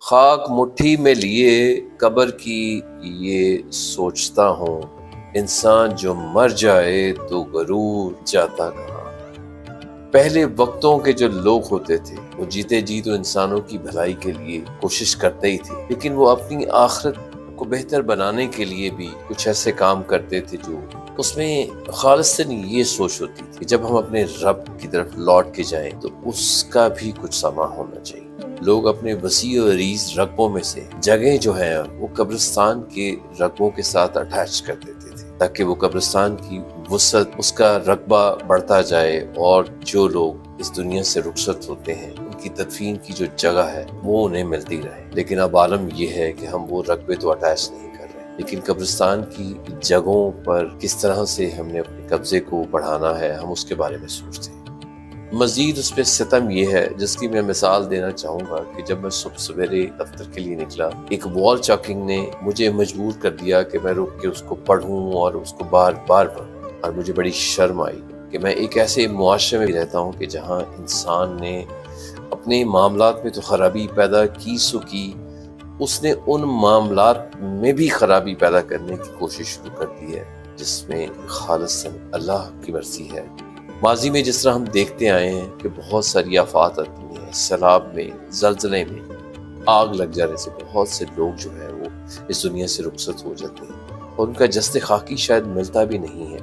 خاک مٹھی میں لیے قبر کی یہ سوچتا ہوں، انسان جو مر جائے تو غرور جاتا کہاں۔ پہلے وقتوں کے جو لوگ ہوتے تھے وہ جیتے جی تو انسانوں کی بھلائی کے لیے کوشش کرتے ہی تھے، لیکن وہ اپنی آخرت کو بہتر بنانے کے لیے بھی کچھ ایسے کام کرتے تھے جو اس میں خالصاً یہ سوچ ہوتی تھی کہ جب ہم اپنے رب کی طرف لوٹ کے جائیں تو اس کا بھی کچھ سما ہونا چاہیے۔ لوگ اپنے وسیع و عریض رقبوں میں سے جگہیں جو ہیں وہ قبرستان کے رقبوں کے ساتھ اٹیچ کر دیتے تھے تاکہ وہ قبرستان کی وسعت، اس کا رقبہ بڑھتا جائے اور جو لوگ اس دنیا سے رخصت ہوتے ہیں ان کی تدفین کی جو جگہ ہے وہ انہیں ملتی رہے۔ لیکن اب عالم یہ ہے کہ ہم وہ رقبے تو اٹیچ نہیں کر رہے، لیکن قبرستان کی جگہوں پر کس طرح سے ہم نے اپنے قبضے کو بڑھانا ہے ہم اس کے بارے میں سوچتے ہیں۔ مزید اس پہ ستم یہ ہے جس کی میں مثال دینا چاہوں گا کہ جب میں صبح سویرے دفتر کے لیے نکلا، ایک وال چاکنگ نے مجھے مجبور کر دیا کہ میں رک کے اس کو پڑھوں اور اس کو بار بار پڑھوں، اور مجھے بڑی شرم آئی کہ میں ایک ایسے معاشرے میں رہتا ہوں کہ جہاں انسان نے اپنے معاملات میں تو خرابی پیدا کی سو کی، اس نے ان معاملات میں بھی خرابی پیدا کرنے کی کوشش شروع کر دی ہے جس میں خالصاً اللہ کی مرضی ہے۔ ماضی میں جس طرح ہم دیکھتے آئے ہیں کہ بہت ساری آفات آتی ہیں، سیلاب میں، زلزلے میں، آگ لگ جانے سے بہت سے لوگ جو ہیں وہ اس دنیا سے رخصت ہو جاتے ہیں اور ان کا جسد خاکی شاید ملتا بھی نہیں ہے،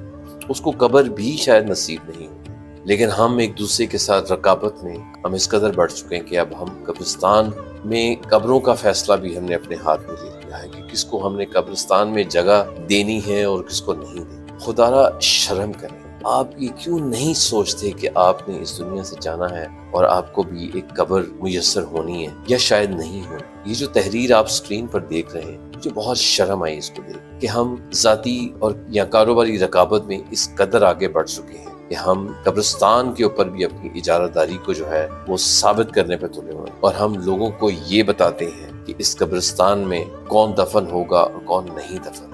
اس کو قبر بھی شاید نصیب نہیں ہوتی۔ لیکن ہم ایک دوسرے کے ساتھ رقابت میں ہم اس قدر بڑھ چکے ہیں کہ اب ہم قبرستان میں قبروں کا فیصلہ بھی ہم نے اپنے ہاتھ میں لے لیا ہے کہ کس کو ہم نے قبرستان میں جگہ دینی ہے اور کس کو نہیں دینی۔ خدا را شرم کریں، آپ یہ کیوں نہیں سوچتے کہ آپ نے اس دنیا سے جانا ہے اور آپ کو بھی ایک قبر میسر ہونی ہے یا شاید نہیں ہو۔ یہ جو تحریر آپ سکرین پر دیکھ رہے ہیں، مجھے بہت شرم آئی اس کو دیکھ کہ ہم ذاتی اور یا کاروباری رقابت میں اس قدر آگے بڑھ چکے ہیں کہ ہم قبرستان کے اوپر بھی اپنی اجارہ داری کو جو ہے وہ ثابت کرنے پہ تلے ہوئے ہیں، اور ہم لوگوں کو یہ بتاتے ہیں کہ اس قبرستان میں کون دفن ہوگا اور کون نہیں دفن۔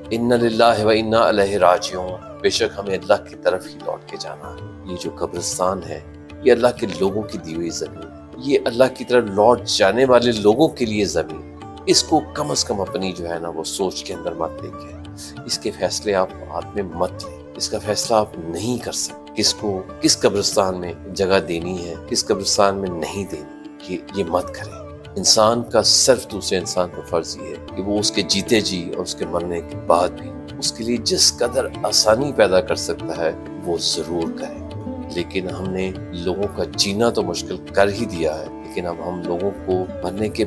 اِنَّ لِلَّهِ وَإِنَّا إِلَيْهِ راجعون، بے شک ہمیں اللہ کی طرف ہی لوٹ کے جانا ہے۔ یہ جو قبرستان ہے یہ اللہ کے لوگوں کی دی ہوئی زمین ہے، یہ اللہ کی طرف لوٹ جانے والے لوگوں کے لیے زمین ہے۔ اس کو کم از کم اپنی جو ہے نا وہ سوچ کے اندر مت لے کے، اس کے فیصلے آپ ہاتھ میں مت لیں، اس کا فیصلہ آپ نہیں کر سکتے کس کو کس قبرستان میں جگہ دینی ہے، کس قبرستان میں نہیں دینی، یہ مت کریں۔ انسان کا صرف دوسرے انسان پر فرض یہ ہے کہ وہ اس کے جیتے جی اور اس کے مرنے کے بعد بھی اس کے لیے جس قدر آسانی پیدا کر سکتا ہے وہ ضرور کرے۔ لیکن ہم نے لوگوں کا جینا تو مشکل کر ہی دیا ہے، لیکن اب ہم لوگوں کو مرنے کے